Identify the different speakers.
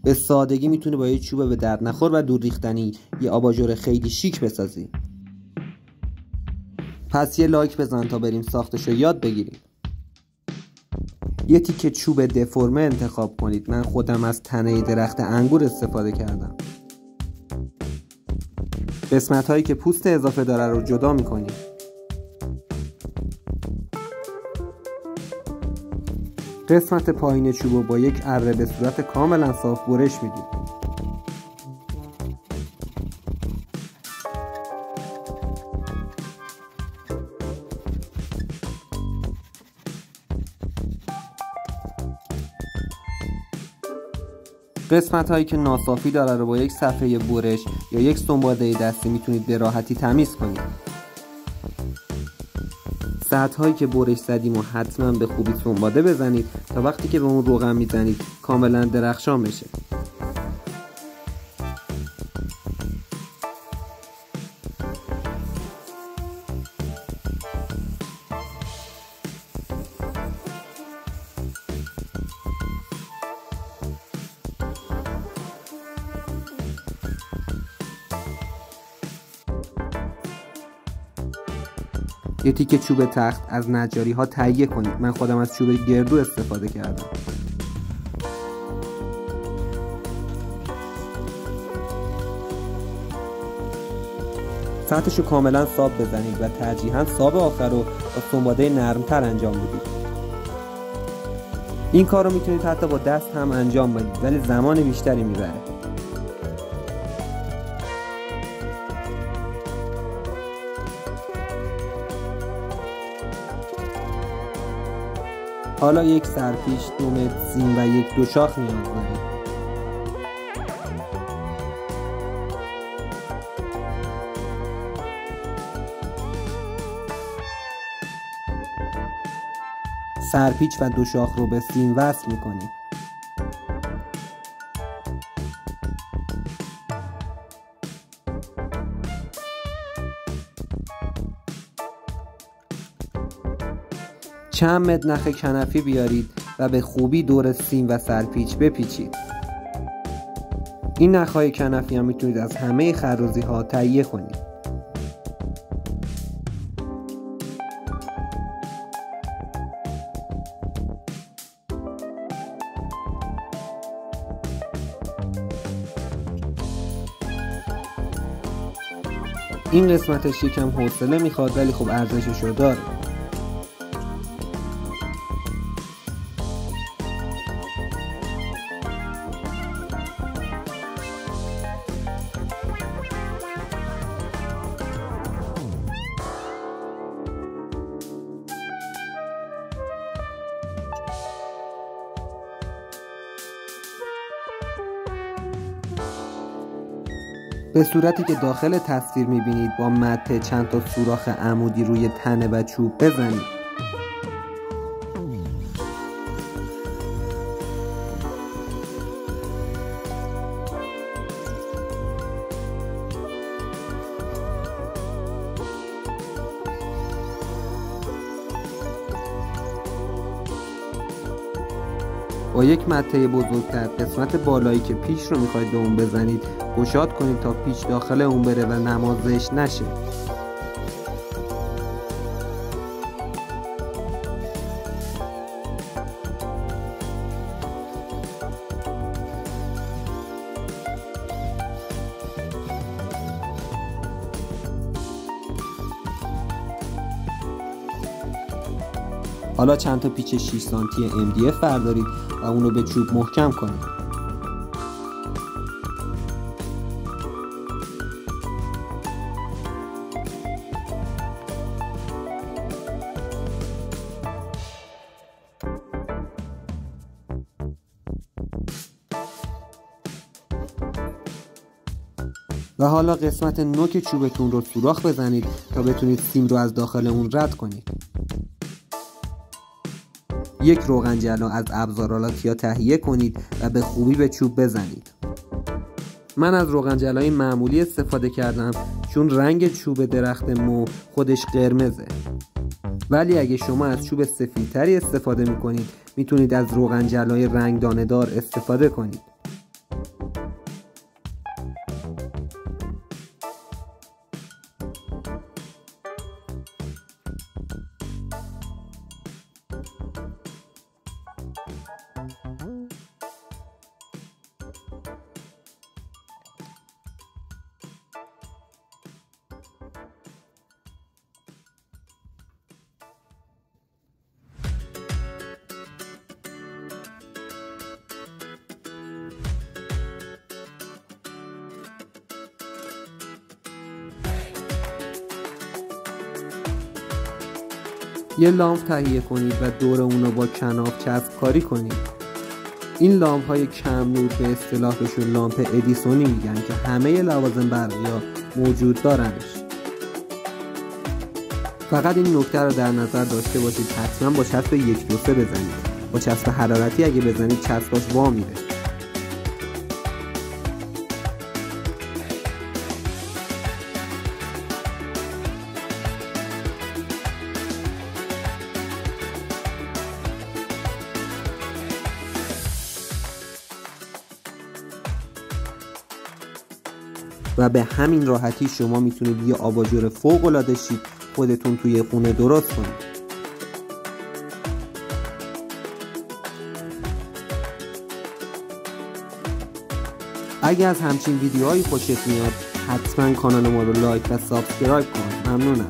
Speaker 1: به سادگی میتونی با یه چوب به درد نخور و دور ریختنی یه آباژور خیلی شیک بسازی. پس یه لایک بزن تا بریم ساختشو یاد بگیریم. یه تیکه چوب دفرمه انتخاب کنید. من خودم از تنه درخت انگور استفاده کردم. قسمت هایی که پوست اضافه داره رو جدا میکنیم. قسمت پایین چوب رو با یک اره به صورت کاملا صاف برش میدیم. قسمت هایی که ناصافی داره رو با یک صفحه برش یا یک سنباده دستی میتونید به راحتی تمیز کنید. سطح هایی که برش زدیم و حتما به خوبی سنباده بزنید تا وقتی که به اون روغن میزنید کاملا درخشان بشه. یه تیکه چوب تخت از نجاری ها تهیه کنید. من خودم از چوب گردو استفاده کردم. سطحشو کاملا ساب بزنید و ترجیحاً ساب آخر رو با سنباده نرمتر انجام بدید. این کار رو میتونید حتی با دست هم انجام بدید ولی زمان بیشتری میبره. حالا یک سرپیچ، 2 متر سیم و یک دوشاخ نیاز دارید. سرپیچ و دوشاخ رو به سیم وصل میکنید. چند متر نخ کنفی بیارید و به خوبی دور سیم و سرپیچ بپیچید. این نخهای کنفی هم میتونید از همه خروزی ها تهیه کنید. این قسمتش یکم حوصله میخواد ولی خب ارزششو داره. به صورتی که داخل تصویر میبینید با مته چند تا سوراخ عمودی روی تنه و چوب بزنید. با یک مته بزرگتر قسمت بالایی که پیچ رو میخواید به اون بزنید گشاد کنید تا پیچ داخل اون بره و نمازش نشه. حالا چند تا پیچ 6 سانتی MDF بردارید و اون رو به چوب محکم کنید. و حالا قسمت نوک چوبتون رو سوراخ بزنید تا بتونید سیم رو از داخل اون رد کنید. یک روغن جلا از ابزارالاتیا تهیه کنید و به خوبی به چوب بزنید. من از روغن جلای معمولی استفاده کردم چون رنگ چوب درخت مو خودش قرمزه. ولی اگه شما از چوب سفیدتری استفاده میکنید میتونید از روغن جلای رنگدانه‌دار استفاده کنید. یه لامپ تهیه کنید و دور اونو با کناف چسب کاری کنید. این لامپ های کم نور به اصطلاح بهشون لامپ ادیسونی میگن که همه لوازم برقی موجود دارنش. فقط این نکته رو در نظر داشته باشید حتما با چسب 1-2-3 بزنید. با چسب حرارتی اگه بزنید چسباش وا میره. و به همین راحتی شما میتونید یه آباژور فوق‌العاده شیک خودتون توی خونه درست کنید. اگه از همچین ویدیوهایی خوشت میاد حتما کانال ما رو لایک و سابسکرایب کن. ممنونم.